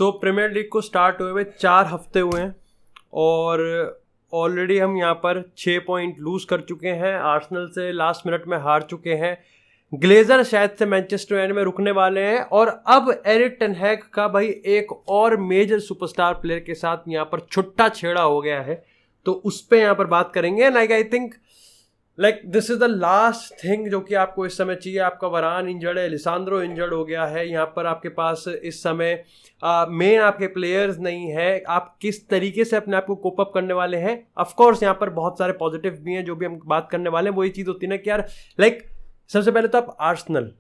तो premiere league को start हुए 4 हफ्ते हुए हैं और ऑलरेडी हम यहाँ पर 6 पॉइंट लूज कर चुके हैं। आर्सेनल से लास्ट मिनट में हार चुके हैं। ग्लेजर शायद से मैनचेस्टर यूनाइटेड में रुकने वाले हैं और अब एरिक टेन हैग का भाई एक और मेजर सुपरस्टार प्लेयर के साथ यहाँ पर छुट्टा छेड़ा हो गया है, तो उस पर यहाँ पर बात करेंगे। I think this is the last thing जो कि आपको इस समय चाहिए। आपका वरान इंजर्ड है, लिसांद्रो इंजर्ड हो गया है, यहाँ पर आपके पास इस समय मेन आपके प्लेयर्स नहीं है। आप किस तरीके से अपने आप को कोप अप करने वाले हैं। ऑफ कोर्स यहाँ पर बहुत सारे पॉजिटिव भी हैं जो भी हम बात करने वाले हैं। वही चीज़ होती है ना कि यार सबसे पहले तो आप आर्सेनल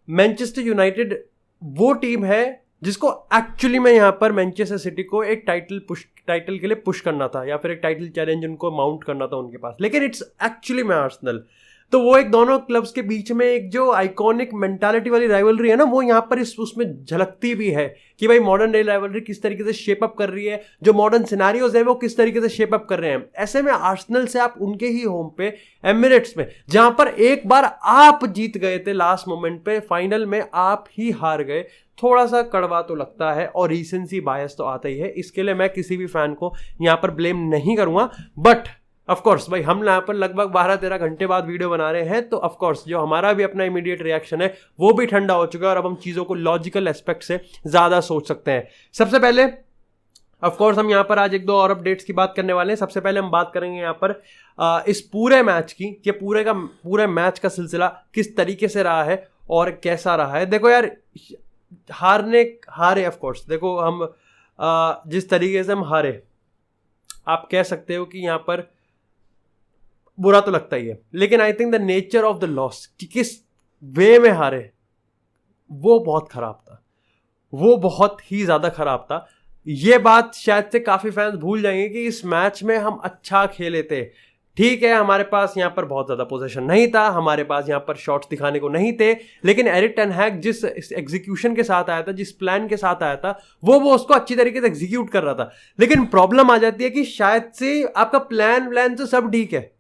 मैनचेस्टर यूनाइटेड वो टीम है जिसको एक्चुअली में यहाँ पर मैनचेस्टर सिटी को एक टाइटल के लिए पुश करना था या फिर एक टाइटल चैलेंज उनको माउंट करना था उनके पास, लेकिन इट्स एक्चुअली में आर्सेनल। तो वो एक दोनों क्लब्स के बीच में एक जो आइकॉनिक मेंटालिटी वाली राइवलरी है ना, वो यहाँ पर उसमें झलकती भी है कि भाई मॉडर्न डे राइवलरी किस तरीके से शेप अप कर रही है, जो मॉडर्न सिनेरियोज है वो किस तरीके से शेप अप कर रहे हैं। ऐसे में आर्सेनल से आप उनके ही होम पे एमिरेट्स में, जहां पर एक बार आप जीत गए थे लास्ट मोमेंट पे, फाइनल में आप ही हार गए, थोड़ा सा कड़वा तो लगता है और रीसेंसी बायस तो आता ही है। इसके लिए मैं किसी भी फैन को यहाँ पर ब्लेम नहीं करूंगा, बट ऑफ कोर्स भाई हम यहाँ पर लगभग 12-13 घंटे बाद वीडियो बना रहे हैं, तो ऑफ कोर्स जो हमारा भी अपना इमीडिएट रिएक्शन है वो भी ठंडा हो चुका है और अब हम चीज़ों को लॉजिकल एस्पेक्ट से ज़्यादा सोच सकते हैं। सबसे पहले ऑफ कोर्स हम यहाँ पर आज 1-2 और अपडेट्स की बात करने वाले हैं। सबसे पहले हम बात करेंगे यहाँ पर इस पूरे मैच की कि पूरे मैच का सिलसिला किस तरीके से रहा है और कैसा रहा है। देखो यार, हारे ऑफ कोर्स, देखो हम जिस तरीके से हम हारे, आप कह सकते हो कि यहाँ पर बुरा तो लगता ही है, लेकिन I think the nature of the loss कि किस वे में हारे वो बहुत खराब था, वो बहुत ही ज्यादा खराब था। ये बात शायद से काफी फैंस भूल जाएंगे कि इस मैच में हम अच्छा खेले थे। ठीक है, हमारे पास यहाँ पर बहुत ज्यादा पोजीशन नहीं था, हमारे पास यहाँ पर शॉट्स दिखाने को नहीं थे, लेकिन एरिक टेन हैग जिस एग्जीक्यूशन के साथ आया था, जिस प्लान के साथ आया था, वो उसको अच्छी तरीके से एग्जीक्यूट कर रहा था। लेकिन प्रॉब्लम आ जाती है कि शायद से आपका प्लान तो सब ठीक है,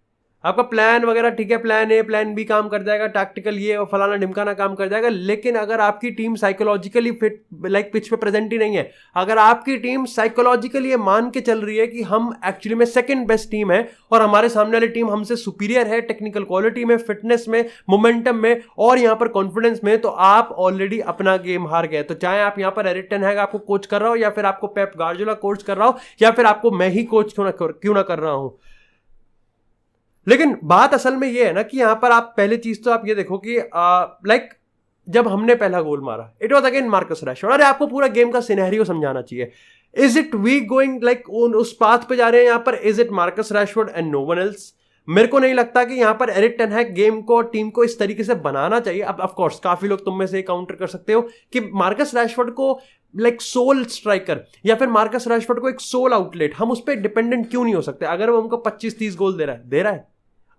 आपका प्लान वगैरह ठीक है, प्लान ए प्लान बी काम कर जाएगा, टैक्टिकल ये और फलाना ढिमकाना काम कर जाएगा, लेकिन अगर आपकी टीम साइकोलॉजिकली फिट पिच पे प्रेजेंट ही नहीं है, अगर आपकी टीम साइकोलॉजिकली ये मान के चल रही है कि हम एक्चुअली में सेकंड बेस्ट टीम है और हमारे सामने वाली टीम हमसे सुपीरियर है टेक्निकल क्वालिटी में, फिटनेस में, मोमेंटम में और यहाँ पर कॉन्फिडेंस में, तो आप ऑलरेडी अपना गेम हार गए। तो चाहे आप यहाँ पर एरिक टेन हैग आपको कोच कर रहा हो या फिर आपको पेप गार्डियोला कोच कर रहा हो या फिर आपको मैं ही कोच क्यों ना कर रहा हूं, लेकिन बात असल में ये है ना कि यहां पर आप पहले चीज तो आप ये देखो कि जब हमने पहला गोल मारा, it was again Marcus Rashford. अरे आपको पूरा गेम का सिनेरियो समझाना चाहिए। इज इट वी गोइंग उस पाथ पे जा रहे हैं यहाँ पर, is it Marcus Rashford and no one else? मेरे को नहीं लगता कि यहाँ पर एरिक टेन हैग गेम को और टीम को इस तरीके से बनाना चाहिए। अब ऑफ कोर्स काफी लोग तुम में से काउंटर कर सकते हो कि मार्कस रैशफोर्ड को सोल स्ट्राइकर या फिर मार्कस रैशफोर्ड को एक सोल आउटलेट, हम उस पर डिपेंडेंट क्यों नहीं हो सकते? अगर वो हमको 25-30 गोल दे रहा है,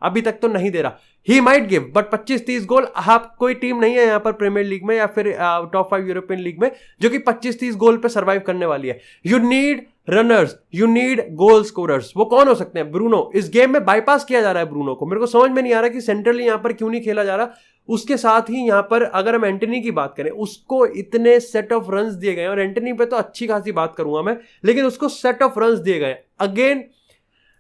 अभी तक तो नहीं दे रहा, ही माइट गिव, बट 25-30 गोल, आप कोई टीम नहीं है यहाँ पर प्रीमियर लीग में या फिर टॉप 5 यूरोपियन लीग में जो कि 25-30 गोल पे सरवाइव करने वाली है। You need runners, you need goal scorers. वो कौन हो सकते हैं? ब्रूनो। इस गेम में बाईपास किया जा रहा है ब्रूनो को, मेरे को समझ में नहीं आ रहा कि सेंट्रली यहाँ पर क्यों नहीं खेला जा रहा। उसके साथ ही यहाँ पर अगर हम एंटनी की बात करें, उसको इतने सेट ऑफ रन्स दिए गए और एंटनी पे तो अच्छी खासी बात करूंगा मैं, लेकिन उसको सेट ऑफ रन्स दिए गए। अगेन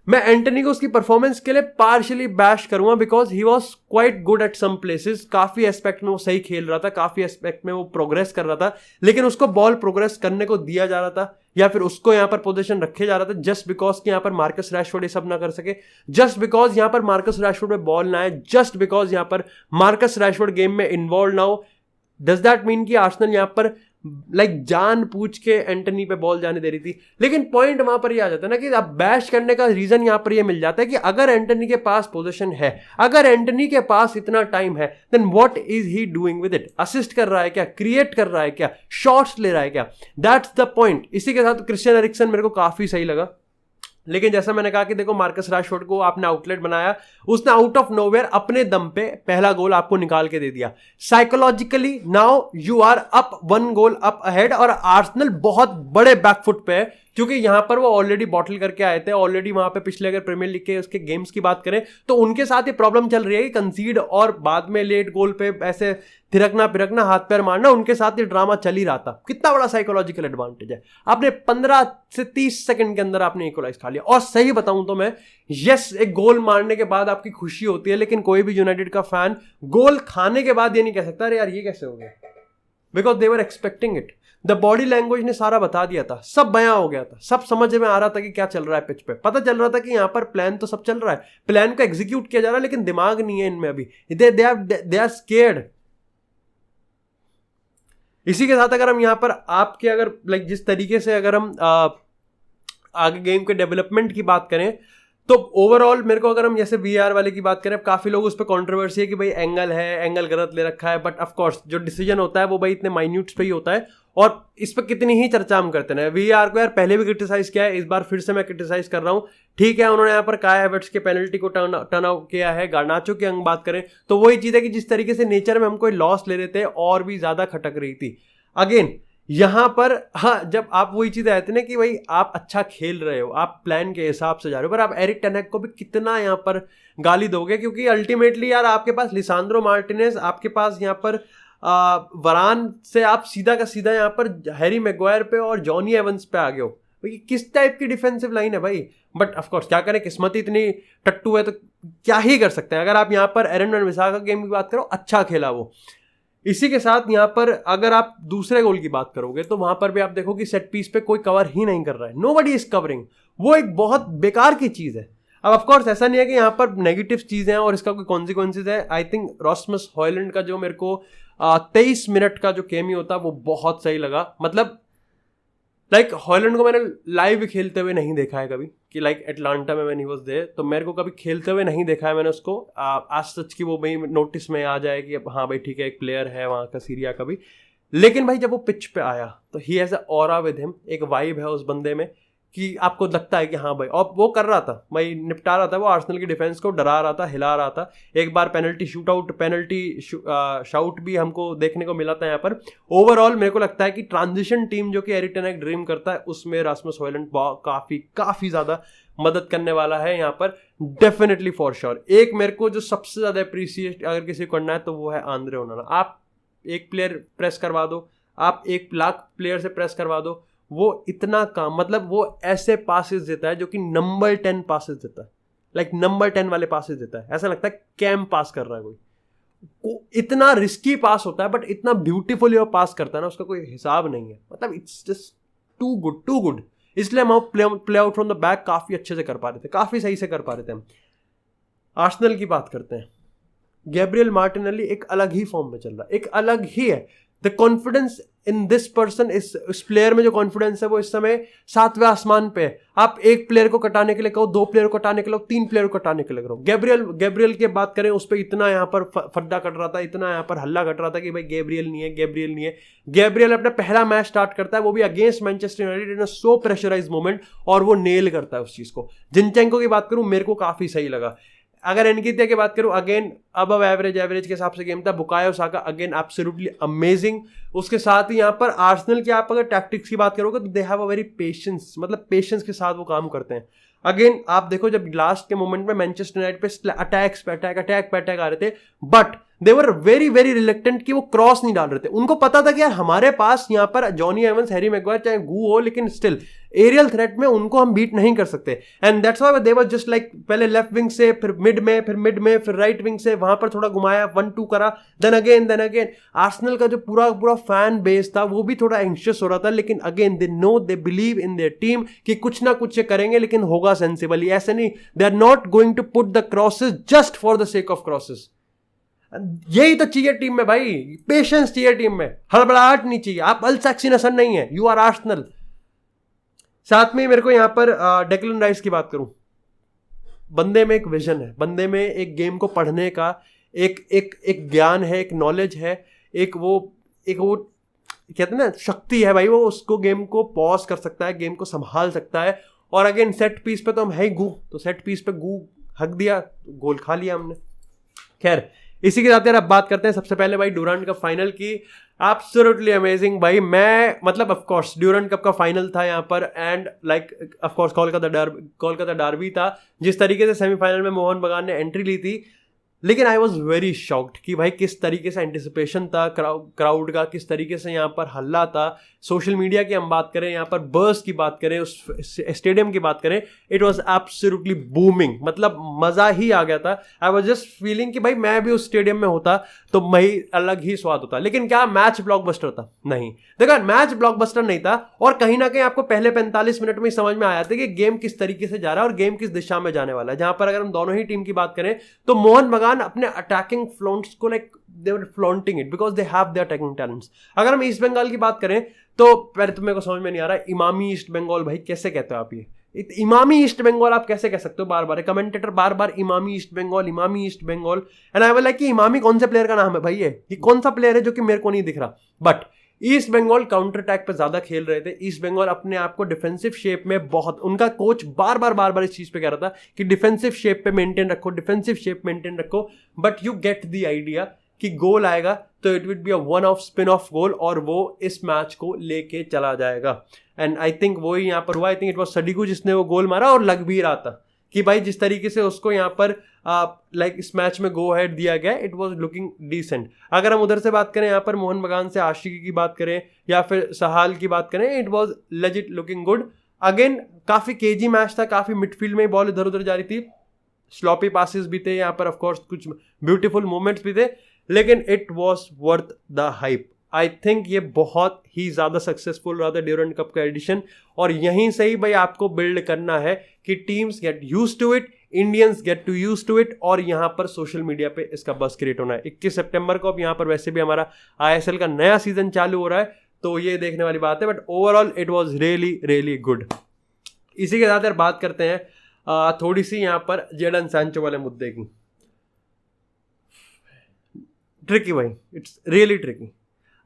मैं एंटनी को उसकी परफॉर्मेंस के लिए पार्शियली बैश करूंगा because he was quite good at some places. काफी एस्पेक्ट में वो सही खेल रहा था, काफी एस्पेक्ट में वो प्रोग्रेस कर रहा था, लेकिन उसको बॉल प्रोग्रेस करने को दिया जा रहा था या फिर उसको यहाँ पर पोजीशन रखे जा रहा था जस्ट बिकॉज कि यहाँ पर मार्कस रैशफोर्ड ये सब ना कर सके, जस्ट बिकॉज यहाँ पर मार्कस रैशफोर्ड में बॉल ना आए, जस्ट बिकॉज यहाँ पर मार्कस रैशफोर्ड गेम में इन्वॉल्व ना हो। डज दैट मीन कि आर्सेनल यहाँ पर जान पूछ के एंटनी पे बॉल जाने दे रही थी? लेकिन पॉइंट वहां पर ये आ जाता है ना कि अब बैश करने का रीजन यहां पर ये मिल जाता है कि अगर एंटनी के पास पोजीशन है, अगर एंटनी के पास इतना टाइम है, then what is he doing with it? Assist कर रहा है क्या? क्रिएट कर रहा है क्या? शॉट्स ले रहा है क्या? That's the point. इसी के साथ क्रिस्टियन एरिक्सन मेरे को काफी सही लगा, लेकिन जैसा मैंने कहा कि देखो मार्कस रैशफोर्ड को आपने आउटलेट बनाया, उसने आउट ऑफ नोवेयर अपने दम पे पहला गोल आपको निकाल के दे दिया। Psychologically now you are up 1 goal up ahead और आर्सेनल बहुत बड़े बैकफुट पे है क्योंकि यहां पर वो ऑलरेडी बॉटल करके आए थे। ऑलरेडी वहां पे पिछले अगर प्रीमियर लीग के उसके गेम्स की बात करें तो उनके साथ ये प्रॉब्लम चल रही है कि कंसीड और बाद में लेट गोल पे ऐसे थिरकना, हाथ पैर मारना, उनके साथ ये ड्रामा चल ही रहा था। कितना बड़ा साइकोलॉजिकल एडवांटेज है। आपने 15 से 30 सेकंड के अंदर आपने इक्वलाइज खा लिया। और सही बताऊं तो मैं, यस, एक गोल मारने के बाद आपकी खुशी होती है, लेकिन कोई भी यूनाइटेड का फैन गोल खाने के बाद ये नहीं कह सकता अरे यार ये कैसे हो गया, because they were expecting it. The body language ने सारा बता दिया था, सब बयां हो गया था, सब समझ में आ रहा था कि क्या चल रहा है पिच पे। पता चल रहा था कि यहाँ पर प्लान तो सब चल रहा है, प्लान को एग्जीक्यूट किया जा रहा है, लेकिन दिमाग नहीं है इनमें अभी। They are scared. इसी के साथ अगर हम यहाँ पर आपके अगर लाइक जिस तरीके से अगर हम आगे गेम के डेवलपमेंट की बात करें, तो ओवरऑल मेरे को अगर हम जैसे वीआर वाले की बात करें, काफी लोग उस पर कॉन्ट्रोवर्सी है कि भाई एंगल गलत ले रखा है, बट ऑफ कोर्स जो डिसीजन होता है वो भाई इतने माइन्यूट्स पे ही होता है, और इस पर कितनी ही चर्चा हम करते हैं। वीआर को यार पहले भी क्रिटिसाइज किया है, इस बार फिर से मैं क्रिटिसाइज कर रहा हूँ। ठीक है, उन्होंने यहाँ पर काया हैवर्ट्ज के पेनल्टी को टर्न आउट किया है। गार्नाचो की अंग बात करें तो वही चीज है कि जिस तरीके से नेचर में हम कोई लॉस ले रहे थे और भी ज्यादा खटक रही थी। अगेन यहां पर हाँ, जब आप वही चीज आते ना कि भाई आप अच्छा खेल रहे हो, आप प्लान के हिसाब से जा रहे हो, पर आप एरिक टेन हैग को भी कितना यहाँ पर गाली दोगे, क्योंकि अल्टीमेटली यार आपके पास लिसांड्रो मार्टिनेज, आपके पास यहाँ पर वरान से आप सीधा का सीधा यहाँ पर हैरी मैग्वायर पे और जॉनी एवंस पे आ गए हो। भाई किस टाइप की डिफेंसिव लाइन है भाई। बट ऑफकोर्स क्या करें, किस्मत इतनी टट्टू है तो क्या ही कर सकते हैं। अगर आप यहाँ पर एरन वन-बिसाका गेम की बात करो, अच्छा खेला वो। इसी के साथ यहाँ पर अगर आप दूसरे गोल की बात करोगे तो वहां पर भी आप देखो कि सेट पीस पे कोई कवर ही नहीं कर रहा है, नोबडी इज कवरिंग। वो एक बहुत बेकार की चीज है। अब ऑफ कोर्स ऐसा नहीं है कि यहाँ पर नेगेटिव चीजें हैं और इसका कोई कॉन्सिक्वेंसेज है। आई थिंक रॉसमस हॉयलैंड का जो मेरे को 23 मिनट का जो केमियो होता वो बहुत सही लगा। मतलब लाइक हॉयलैंड को मैंने लाइव खेलते हुए नहीं देखा है कभी, कि लाइक एटलांटा में व्हेन ही वाज देयर, तो मेरे को कभी खेलते हुए नहीं देखा है मैंने उसको आज सच की वो भाई नोटिस में आ जाए कि हाँ भाई ठीक है एक प्लेयर है वहाँ का सीरिया का भी। लेकिन भाई जब वो पिच पे आया तो he has a aura with him, एक वाइब है उस बंदे में कि आपको लगता है कि हाँ भाई, और वो कर रहा था भाई, निपटा रहा था वो आर्सेनल की डिफेंस को, डरा रहा था, हिला रहा था। एक बार पेनल्टी शाउट भी हमको देखने को मिला था यहाँ पर। ओवरऑल मेरे को लगता है कि ट्रांजिशन टीम जो कि एरिक टेन हैग ड्रीम करता है उसमें रासमस हॉयलैंड काफी ज्यादा मदद करने वाला है यहाँ पर, डेफिनेटली फॉर श्योर। एक मेरे को जो सबसे ज्यादा अप्रिसिएट अगर किसी को करना है तो वो है आंद्रे ओनाना। आप एक प्लेयर प्रेस करवा दो, आप 1 लाख प्लेयर से प्रेस करवा दो, वो इतना काम, मतलब वो ऐसे पासेस देता है जो कि नंबर 10 पासेस देता है, लाइक नंबर 10 वाले पासेस देता है। ऐसा लगता है कैम पास कर रहा है कोई। इतना रिस्की पास होता है बट इतना ब्यूटीफुली वो पास करता है ना, उसका कोई हिसाब नहीं है। मतलब इट्स जस्ट टू गुड। इसलिए हम play out from the back काफी अच्छे से कर पा रहे थे, काफी सही से कर पा रहे थे हम। आर्सेनल की बात करते हैं। गैब्रियल मार्टिनेली एक अलग ही फॉर्म में चल रहा है, एक अलग ही है। The confidence in this person, इस प्लेयर में जो कॉन्फिडेंस है वो इस समय 7वें आसमान पे है। आप एक प्लेयर को कटाने के लिए कहो, 2 प्लेयर को कटाने के लिए, 3 प्लेयर को कटाने के लिए करो। गैब्रियल की बात करें, उस पर इतना यहाँ पर फड्डा कट रहा था, इतना यहाँ पर हल्ला कट रहा था कि भाई गैब्रियल नहीं है। गैब्रियल अपना पहला मैच स्टार्ट करता है, वो भी against Manchester United in a so pressurise moment, और वो नेल करता है उस चीज को। जिनचेंको की बात करूं, मेरे को काफी सही लगा। अगर एनकेतिया की बात करूं, अगेन अब एवरेज के हिसाब से गेम था। Bukayo Saka again absolutely amazing. उसके साथ ही यहाँ पर आर्सेनल की आप अगर टैक्टिक्स की बात करोगे तो they have a very patience, मतलब पेशेंस के साथ वो काम करते हैं। अगेन आप देखो जब लास्ट के मोमेंट में मैनचेस्टर यूनाइटेड पे अटैक पे आ रहे थे, but they were very reluctant कि वो क्रॉस नहीं डाल रहे थे। उनको पता था कि यार हमारे पास यहाँ पर जॉनी एवंस, हैरी मैग्वायर, चाहे गू हो, लेकिन स्टिल एरियल थ्रेट में उनको हम बीट नहीं कर सकते। And that's why they were just like पहले लेफ्ट विंग से, फिर मिड में, फिर राइट विंग से, वहां पर थोड़ा घुमाया, 1-2 करा, देन अगेन। आर्सेनल का जो पूरा फैन बेस था वो भी थोड़ा एंशियस हो रहा था, लेकिन again they believe in their team कि कुछ ना कुछ ये करेंगे, लेकिन होगा सेंसिबली। ऐसे नहीं, they are not going to put the crosses just for the sake of crosses. यही तो चाहिए टीम में भाई, पेशेंस चाहिए टीम में, हड़बड़ाहट नहीं चाहिए। आप अल सैक्सी नसन नहीं है, यू आर आर्सेनल। साथ में मेरे को यहां पर डेक्लन राइस की बात करूं, बंदे में एक विजन है, बंदे में एक गेम को पढ़ने का एक ज्ञान है, एक नॉलेज है, एक वो कहते हैं ना शक्ति है भाई। वो उसको गेम को पॉज कर सकता है, गेम को संभाल सकता है। और अगेन सेट पीस पे तो हम है गू, तो सेट पीस पे गू हक दिया, गोल खा लिया हमने। खैर इसी के साथ यार अब बात करते हैं सबसे पहले भाई ड्यूरांड कप फाइनल की। एब्सोल्युटली अमेजिंग भाई। मैं मतलब ऑफ कोर्स ड्यूरांड कप का फाइनल था यहाँ पर, and like of course Kolkata Derby था। जिस तरीके से सेमीफाइनल में मोहन बगान ने एंट्री ली थी, लेकिन आई वॉज वेरी शॉक्ड कि भाई किस तरीके से एंटिसिपेशन था क्राउड का, किस तरीके से यहाँ पर हल्ला था। सोशल मीडिया की हम बात करें, यहाँ पर बर्स की बात करें, उस स्टेडियम की बात करें, इट वॉज एब्सोल्युटली बूमिंग, मतलब मज़ा ही आ गया था। आई वॉज जस्ट फीलिंग कि भाई मैं भी उस स्टेडियम में होता तो वही अलग ही स्वाद होता। लेकिन क्या मैच ब्लॉकबस्टर था? नहीं। देखा, मैच ब्लॉकबस्टर नहीं था, और कहीं ना कहीं आपको पहले 45 मिनट में समझ में आया था कि गेम किस तरीके से जा रहा है और गेम किस दिशा में जाने वाला है। जहां पर अगर हम दोनों ही टीम की बात करें तो मोहन बगान अपने अटैकिंग फ्लॉन्ट्स को they were flaunting it because they have their attacking talents. अगर हम ईस्ट बंगाल की बात करें तो पहले तो मेरे को समझ में नहीं आ रहा, इमामी ईस्ट बंगाल, भाई कैसे कहते हो आप? ये इमामी ईस्ट बंगाल आप कैसे कह सकते हो? बार बार कमेंटेटर बार बार Emami east Bengal, Emami east Bengal, and I was like कि इमामी कौन से प्लेयर का नाम है भाई? ये कौन सा प्लेयर है जो कि मेरे को नहीं दिख रहा? But East Bengal counter attack पे ज्यादा खेल रहे थे। ईस्ट बंगाल अपने आप को डिफेंसिव शेप में बहुत, उनका कोच बार बार इस चीज पे कह रहा था कि डिफेंसिव शेप पे मेंटेन रखो, डिफेंसिव शेप मेंटेन रखो, but you get the idea कि गोल आएगा तो it will be a one off spin of goal और वो इस मैच को लेके चला जाएगा। एंड आई थिंक वो ही यहाँ पर हुआ। आई थिंक इट वाज सडीकू जिसने वो गोल मारा, और लग भी रहा था कि भाई जिस तरीके से उसको यहाँ पर लाइक इस मैच में गो हेड दिया गया, इट वाज लुकिंग डिसेंट। अगर हम उधर से बात करें, यहाँ पर मोहन बगान से आशिकी की बात करें या फिर सहाल की बात करें, it was legit looking good. Again काफी केजी मैच था, काफी मिडफील्ड में बॉल इधर उधर जा रही थी, स्लॉपी पासिस भी थे यहाँ पर, ऑफकोर्स कुछ ब्यूटीफुल मूवमेंट्स भी थे, लेकिन it was worth the hype. I think ये बहुत ही ज़्यादा सक्सेसफुल रहा था ड्यूरेंट कप का एडिशन, और यहीं से ही भाई आपको बिल्ड करना है कि teams get use to it, Indians get to use to it, और यहाँ पर सोशल मीडिया पे इसका बस क्रिएट होना है। 21 सितंबर को अब यहाँ पर वैसे भी हमारा ISL का नया सीजन चालू हो रहा है, तो ये देखने वाली बात है। But overall it was really really good. इसी के साथ यार बात करते हैं थोड़ी सी यहाँ पर जेडन सैंचो वाले मुद्दे की। ट्रिकी भाई, it's really tricky.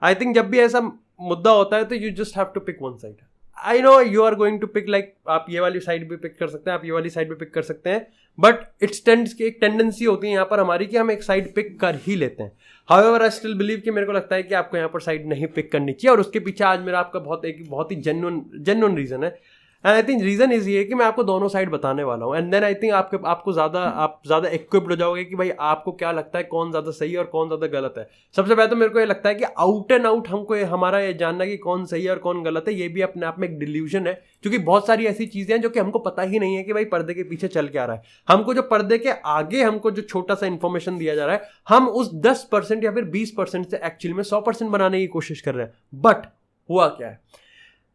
I think जब भी ऐसा मुद्दा होता है तो you just have to pick one side. I know you are going to pick, like आप ये वाली साइड भी पिक कर सकते हैं, आप ये वाली साइड भी पिक कर सकते हैं, बट इट्स एक टेंडेंसी होती है यहाँ पर हमारी कि हम एक साइड पिक कर ही लेते हैं। हाउएवर आई स्टिल बिलीव कि मेरे को लगता है कि आपको यहाँ पर साइड नहीं पिक करनी चाहिए, और उसके पीछे आज मेरा आपका बहुत ही जेन्युइन रीजन है। And I think reason is ये कि मैं आपको दोनों साइड बताने वाला हूँ, एंड देन आई थिंक आप ज़्यादा इक्विप्ड हो जाओगे कि भाई आपको क्या लगता है कौन ज़्यादा सही है और कौन ज़्यादा गलत है। सबसे पहले तो मेरे को ये लगता है कि आउट एंड आउट हमको हमारा ये जानना कि कौन सही है और कौन गलत है, ये भी अपने आप में एक डिल्यूजन है, क्योंकि बहुत सारी ऐसी चीज़ें हैं जो कि हमको पता ही नहीं है कि भाई पर्दे के पीछे चल क्या रहा है। हमको जो पर्दे के आगे हमको जो छोटा सा इन्फॉर्मेशन दिया जा रहा है, हम उस 10% या फिर 20% से एक्चुअली में 100% बनाने की कोशिश कर रहे हैं। बट हुआ क्या है,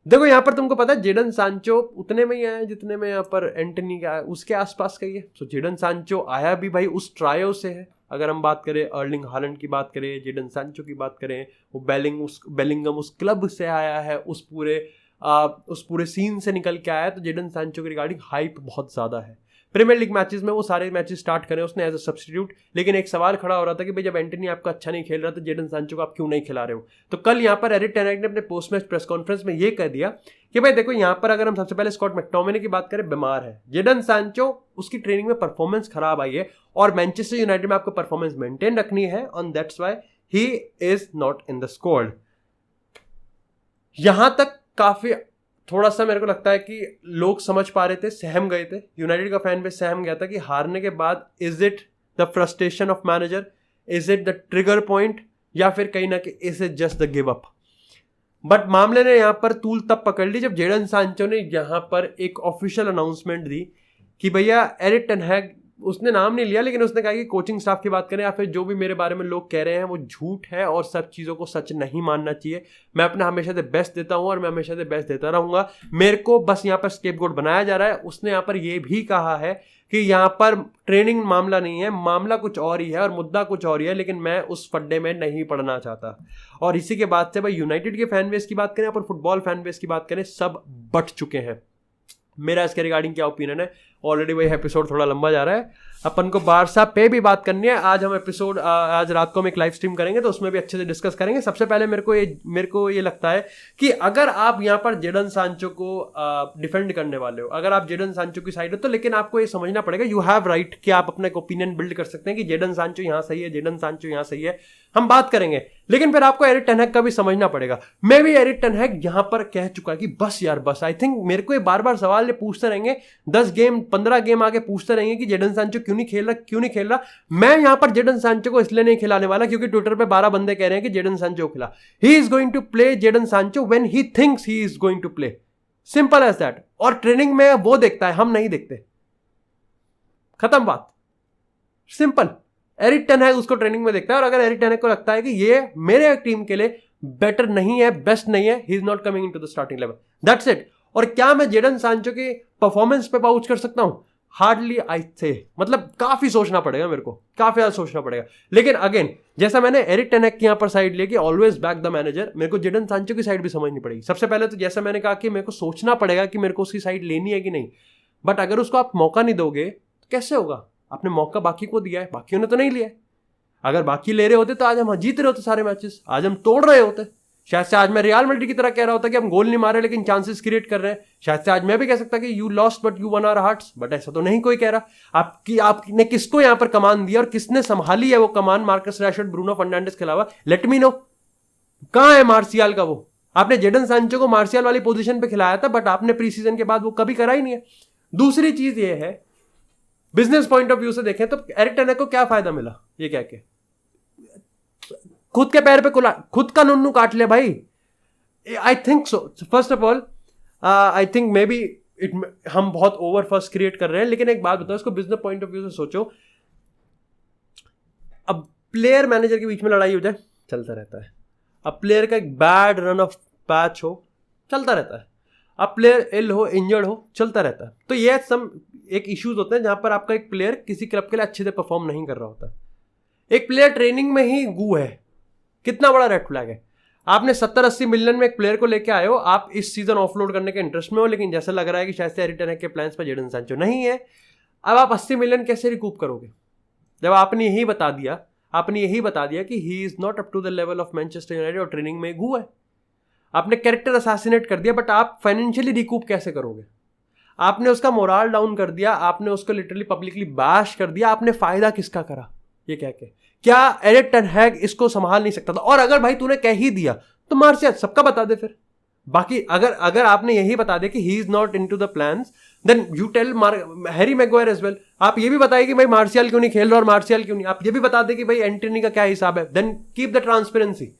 देखो यहाँ पर तुमको पता है जेडन सांचो उतने में ही आया जितने में यहाँ पर एंटनी का उसके आसपास का ही है। सो जेडन सांचो आया भी भाई उस ट्रायो से है। अगर हम बात करें अर्लिंग हालैंड की बात करें, जेडन सांचो की बात करें, वो बेलिंगम उस क्लब से आया है, उस पूरे सीन से निकल के आया है। तो जेडन सांचो की रिगार्डिंग हाइप बहुत ज़्यादा है। प्रीमियर लीग मैचेस में वो सारे मैचेस स्टार्ट करें उसने एज अ सब्स्टिट्यूट, लेकिन एक सवाल खड़ा हो रहा था कि भाई जब एंटनी आपका अच्छा नहीं खेल रहा तो जेडन सांचो को आप क्यों नहीं खिला रहे हो। तो कल यहाँ पर एरिक टेन हैग ने अपने पोस्ट मैच प्रेस कॉन्फ्रेंस में ये कह दिया कि भाई देखो यहाँ पर अगर हम सबसे पहले स्कॉट मैकटोमिने की बात करें, बीमार है। जेडन सांचो उसकी ट्रेनिंग में परफॉर्मेंस खराब आई है, और मैनचेस्टर यूनाइटेड में आपको परफॉर्मेंस मेंटेन रखनी है, on that's why he is not in the squad. यहां तक काफी थोड़ा सा मेरे को लगता है कि लोग समझ पा रहे थे, सहम गए थे, यूनाइटेड का फैन बेस सहम गया था कि हारने के बाद is it the frustration of manager, is it the trigger point, या फिर कहीं ना कहीं is it just the give up. But मामले ने यहाँ पर तूल तब पकड़ ली जब जेडन सांचो ने यहाँ पर एक ऑफिशियल अनाउंसमेंट दी कि भैया एरिक टेन हैग, उसने नाम नहीं लिया लेकिन उसने कहा कि कोचिंग स्टाफ की बात करें या फिर जो भी मेरे बारे में लोग कह रहे हैं वो झूठ है और सब चीज़ों को सच नहीं मानना चाहिए। मैं अपना हमेशा से बेस्ट देता हूं और मैं हमेशा से बेस्ट देता रहूंगा, मेरे को बस यहाँ पर स्केपगोट बनाया जा रहा है। उसने यहाँ पर ये भी कहा है कि यहाँ पर ट्रेनिंग मामला नहीं है, मामला कुछ और ही है और मुद्दा कुछ और ही है, लेकिन मैं उस फड्डे में नहीं पड़ना चाहता। और इसी के बाद से भाई यूनाइटेड के फैन बेस की बात करें, अपन फुटबॉल फैन बेस की बात करें, सब बट चुके हैं। मेरा इसके रिगार्डिंग क्या ओपिनियन है, ऑलरेडी वही एपिसोड थोड़ा लंबा जा रहा है, अपन को बारसा पे भी बात करनी है। आज हम एपिसोड आज रात को हम एक लाइव स्ट्रीम करेंगे तो उसमें भी अच्छे से डिस्कस करेंगे। सबसे पहले मेरे को ये लगता है कि अगर आप यहाँ पर जेडन सांचो को डिफेंड करने वाले हो, अगर आप जेडन सांचो की साइड हो, तो लेकिन आपको ये समझना पड़ेगा, यू हैव राइट कि आप अपना एक ओपिनियन बिल्ड कर सकते हैं कि जेडन सांचो यहाँ सही है, जेडन सांचो यहाँ सही है, हम बात करेंगे। लेकिन फिर आपको एरिक टेन हैग का भी समझना पड़ेगा। मैं भी एरिक टेन हैग यहाँ पर कह चुका है कि बस यार बस। आई थिंक मेरे को ये बार बार सवाल ये पूछते रहेंगे, 10 गेम 15 गेम आगे पूछते रहेंगे कि जेडन सांचो क्यों नहीं खेल रहा। मैं यहां पर जेडन सांचो को इसलिए नहीं खिलाने वाला क्योंकि ट्विटर पे 12 बंदे कह रहे हैं कि जेडन सांचो खिला। He is going to play Jadon Sancho when he thinks he is going to play, simple as that. और ट्रेनिंग में वो देखता है, हम नहीं देखते, खत्म बात, सिंपल। एरिक टेन हैग उसको ट्रेनिंग में देखता है, और अगर एरिक टेन हैग को लगता है कि ये मेरे टीम के लिए बेटर नहीं है, बेस्ट नहीं है, ही is not coming into the starting level, that's it. और क्या मैं जेडन सांचो के परफॉर्मेंस पे पाउच कर सकता हूं? हार्डली आई थे, मतलब काफी सोचना पड़ेगा मेरे को, काफी ज्यादा सोचना पड़ेगा। लेकिन अगेन, जैसा मैंने एरिक टेन हैग की यहां पर साइड लिया कि ऑलवेज बैक द मैनेजर, मेरे को जेडन सांचो की साइड भी समझनी पड़ेगी। सबसे पहले तो जैसा मैंने कहा कि मेरे को सोचना पड़ेगा कि मेरे को उसकी साइड लेनी है कि नहीं, बट अगर उसको आप मौका नहीं दोगे तो कैसे होगा? आपने मौका बाकी को दिया है, बाकियों ने तो नहीं लिया है। अगर बाकी ले रहे होते तो आज हम जीत रहे होते सारे मैचेस, आज हम तोड़ रहे होते। शायद से आज मैं रियल मैड्रिड की तरह कह रहा होता कि हम गोल नहीं मारे लेकिन चांसेस क्रिएट कर रहे हैं। शायद से आज मैं भी कह सकता कि you lost but you one hour hearts, but ऐसा तो नहीं कोई कह रहा। आपने किसको यहां पर कमान दिया और किसने संभाली है वो कमान, मार्कस रैशफोर्ड, ब्रूनो फर्नांडिस के अलावा? लेट मी नो, कहां है मार्शियल का वो? आपने जेडन सांचो को मार्शियल वाली पोजीशन पे खिलाया था, बट आपने प्री सीजन के बाद वो कभी करा ही नहीं है। दूसरी चीज ये है, बिजनेस पॉइंट ऑफ व्यू से देखें तो एरिक टेन हैग को क्या फायदा मिला ये कह के? खुद के पैर पे खुद का नुन्नू काट ले भाई। I think so, first of all I think may be हम बहुत ओवर फर्स्ट क्रिएट कर रहे हैं, लेकिन एक बात बताओ, इसको बिजनेस पॉइंट ऑफ व्यू से सोचो। अब प्लेयर मैनेजर के बीच में लड़ाई हो जाए, चलता रहता है। अब प्लेयर का एक बैड रन ऑफ पैच हो, चलता रहता है। अब प्लेयर इल हो, इंजर्ड हो, चलता रहता है। तो ये सम एक इश्यूज होते हैं जहां पर आपका एक प्लेयर किसी क्लब के लिए अच्छे से परफॉर्म नहीं कर रहा होता है। एक प्लेयर ट्रेनिंग में ही गू है, कितना बड़ा रेड फ्लैग है। आपने 70-80 मिलियन में एक प्लेयर को लेके आए हो, आप इस सीजन ऑफलोड करने के इंटरेस्ट में हो, लेकिन जैसा लग रहा है कि शायद से एरिक टेन हैग के प्लान्स पर जेडन सांचो नहीं है। अब आप 80 मिलियन कैसे रिकूप करोगे जब आपने यही बता दिया कि he is not up to the level of Manchester United और ट्रेनिंग में गू है। आपने कैरेक्टर असैसिनेट कर दिया, बट आप फाइनेंशियली रिकूप कैसे करोगे? आपने उसका मोराल डाउन कर दिया, आपने उसको लिटरली पब्लिकली बैश कर दिया। आपने फायदा किसका करा ये कह के? क्या एरिक टेन हैग इसको संभाल नहीं सकता था? और अगर भाई तूने कह ही दिया तो मार्शियल सबका बता दे फिर। बाकी अगर आपने यही बता दिया कि he is not into the plans, then you tell Harry Maguire as well. आप ये भी बताइए कि भाई मार्शियल क्यों नहीं खेल रहा और मार्शियल क्यों नहीं। आप ये भी बता दें कि भाई एंटनी का क्या हिसाब है। Then keep the transparency.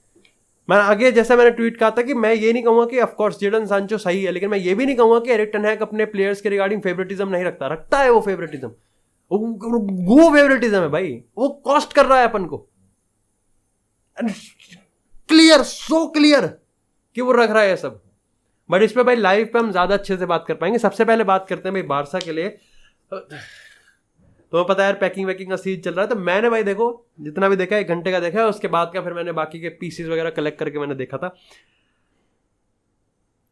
मैं आगे जैसा मैंने ट्वीट कहा था कि मैं ये नहीं कहूंगा कि ऑफकोर्स जेडन सांचो सही है, लेकिन मैं ये भी नहीं कहूंगा कि एरिक टेन हैग अपने प्लेयर्स के रिगार्डिंग फेवरेटिज्म नहीं रखता है। वो फेवरेटिज्म वो फेवरेटिज्म है भाई, वो कॉस्ट कर रहा है अपन को। क्लियर, सो क्लियर कि वो रख रहा है सब। बट इस पे भाई लाइव पे हम ज्यादा अच्छे से बात कर पाएंगे। सबसे पहले बात करते हैं भाई बारसा के लिए। तो पता है यार, पैकिंग वैकिंग का सीज चल रहा है, तो मैंने भाई देखो जितना भी देखा 1 घंटे का देखा है, उसके बाद का फिर मैंने बाकी के पीसेस वगैरह कलेक्ट करके मैंने देखा था।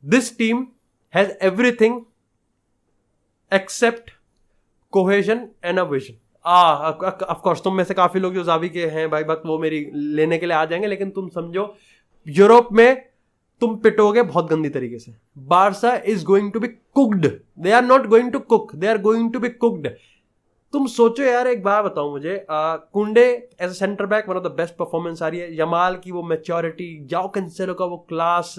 This team has everything except cohesion and a vision. Of course तुम में से काफी लोग जो जावी के हैं भाई भक्त, वो मेरी लेने के लिए आ जाएंगे, लेकिन तुम समझो यूरोप में तुम पिटोगे बहुत गंदी तरीके से। Barca is going to be cooked, they are not going to cook, they are going to be cooked. तुम सोचो यार, एक बात बताओ मुझे, Kounde as a centre back one of the best performance आ रही है। यमाल की वो मैच्योरिटी, जाओ कैंसेलो का वो क्लास,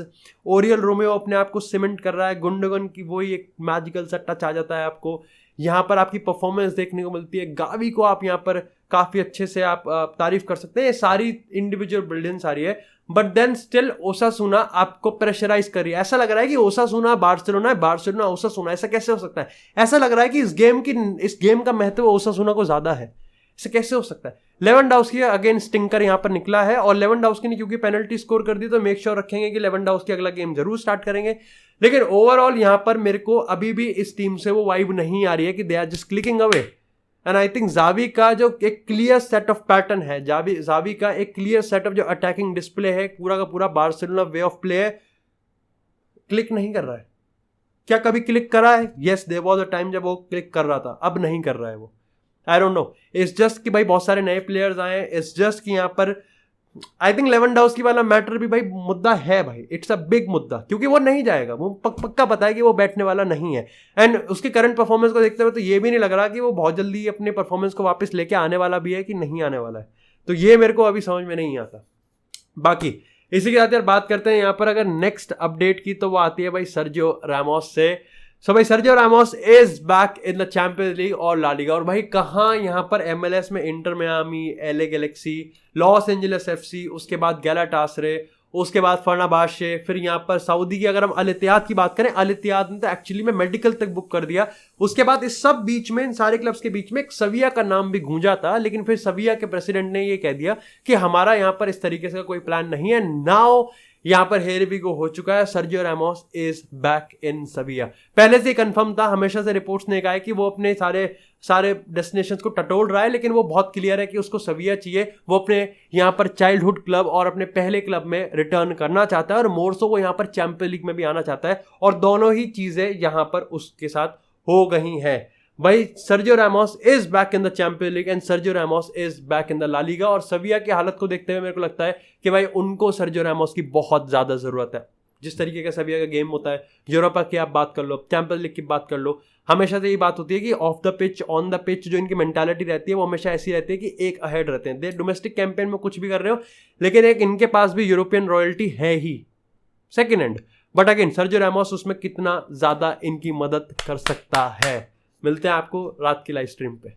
ओरियल रोमियो अपने आप को सीमेंट कर रहा है, गुंडोगन की वही एक मैजिकल सा टच आ जाता है आपको। यहाँ पर आपकी परफॉर्मेंस देखने को मिलती है। गावी को आप यहाँ पर काफी अच्छे से आप तारीफ कर सकते हैं। ये सारी इंडिविजुअल ब्रिलियंस आ रही है, बट देन स्टिल ओसासुना आपको प्रेशराइज कर रही है। ऐसा लग रहा है कि ओसासुना बार्सिलोना है, बार्सिलोना ओसासुना। ऐसा कैसे हो सकता है? ऐसा लग रहा है कि इस गेम का महत्व ओसासुना को ज्यादा है। ऐसे कैसे हो सकता है? लेवेंडोव्स्की अगेन स्टिंकर यहाँ पर निकला है, और लेवेंडोव्स्की ने क्योंकि पेनल्टी स्कोर कर दी तो मेक श्योर रखेंगे कि लेवेंडोव्स्की अगला गेम जरूर स्टार्ट करेंगे। लेकिन ओवरऑल यहाँ पर मेरे को अभी भी इस टीम से वो वाइब नहीं आ रही है कि they are just clicking away. And I think Xavi का जो एक क्लियर सेट ऑफ पैटर्न है, जावी का एक क्लियर सेट ऑफ जो अटैकिंग डिस्प्ले है, पूरा का पूरा बार्सिलोना वे ऑफ प्ले है, क्लिक नहीं कर रहा है। क्या कभी क्लिक करा है? Yes, there was a time जब वो क्लिक कर रहा था, अब नहीं कर रहा है वो। I don't know, it's just कि भाई बहुत सारे नए प्लेयर्स आए हैं। इट्स जस्ट कि यहाँ पर आई थिंक लेवेंडोव्स्की वाला मैटर भी भाई मुद्दा है भाई, इट्स अ बिग मुद्दा, क्योंकि वो नहीं जाएगा। वो पक्का पता है कि वो बैठने वाला नहीं है। एंड उसके करंट परफॉर्मेंस को देखते हुए तो ये भी नहीं लग रहा कि वो बहुत जल्दी अपने परफॉर्मेंस को वापस लेके आने वाला भी है कि नहीं आने वाला है। तो ये मेरे को अभी समझ में नहीं आता। बाकी इसी के साथ यार बात करते हैं यहाँ पर अगर नेक्स्ट अपडेट की, तो वो आती है भाई सर्जियो रामोस से। सो भाई Sergio Ramos is back in the champions league और ला लीगा। और भाई कहाँ यहाँ पर MLS में inter Miami, LA Galaxy, Los Angeles FC, उसके बाद गैलाटासरे, उसके बाद फर्नाबाशे, फिर यहाँ पर सऊदी की अगर हम अल इत्तेहाद की बात करें, अल इत्तेहाद ने तो एक्चुअली में मेडिकल तक बुक कर दिया। उसके बाद इस सब बीच में, इन सारे क्लब्स के बीच में एक सविया का नाम भी गूंजा था, लेकिन फिर सविया के प्रेसिडेंट ने ये कह दिया कि हमारा यहाँ पर इस तरीके से कोई प्लान नहीं है। नाउ यहाँ पर हेयर वी गो हो चुका है, Sergio Ramos is back in Sevilla. पहले से कंफर्म था, हमेशा से रिपोर्ट्स ने कहा है कि वो अपने सारे डेस्टिनेशंस को टटोल रहा है, लेकिन वो बहुत क्लियर है कि उसको सविया चाहिए। वो अपने यहाँ पर चाइल्डहुड क्लब और अपने पहले क्लब में रिटर्न करना चाहता है, और मोर सो वो यहाँ पर चैंपियन लीग में भी आना चाहता है, और दोनों ही चीजें यहाँ पर उसके साथ हो गई हैं। भाई Sergio Ramos is back in the champion league and Sergio Ramos is back in the La Liga. और सविया की हालत को देखते हुए मेरे को लगता है कि भाई उनको सर्जियो रामोस की बहुत ज्यादा जरूरत है। जिस तरीके का सविया का गेम होता है, यूरोपा की आप बात कर लो, चैंपियन लीग की बात कर लो, हमेशा से ये बात होती है कि of the pitch, on the pitch जो इनकी मेंटालिटी रहती है वो हमेशा ऐसी रहती है कि एक अहेड रहते हैं। दे डोमेस्टिक कैंपेन में कुछ भी कर रहे हो, लेकिन एक इनके पास भी यूरोपियन रॉयल्टी है ही second hand. But again Sergio Ramos उसमें कितना ज्यादा इनकी मदद कर सकता है। मिलते हैं आपको रात की लाइव स्ट्रीम पे।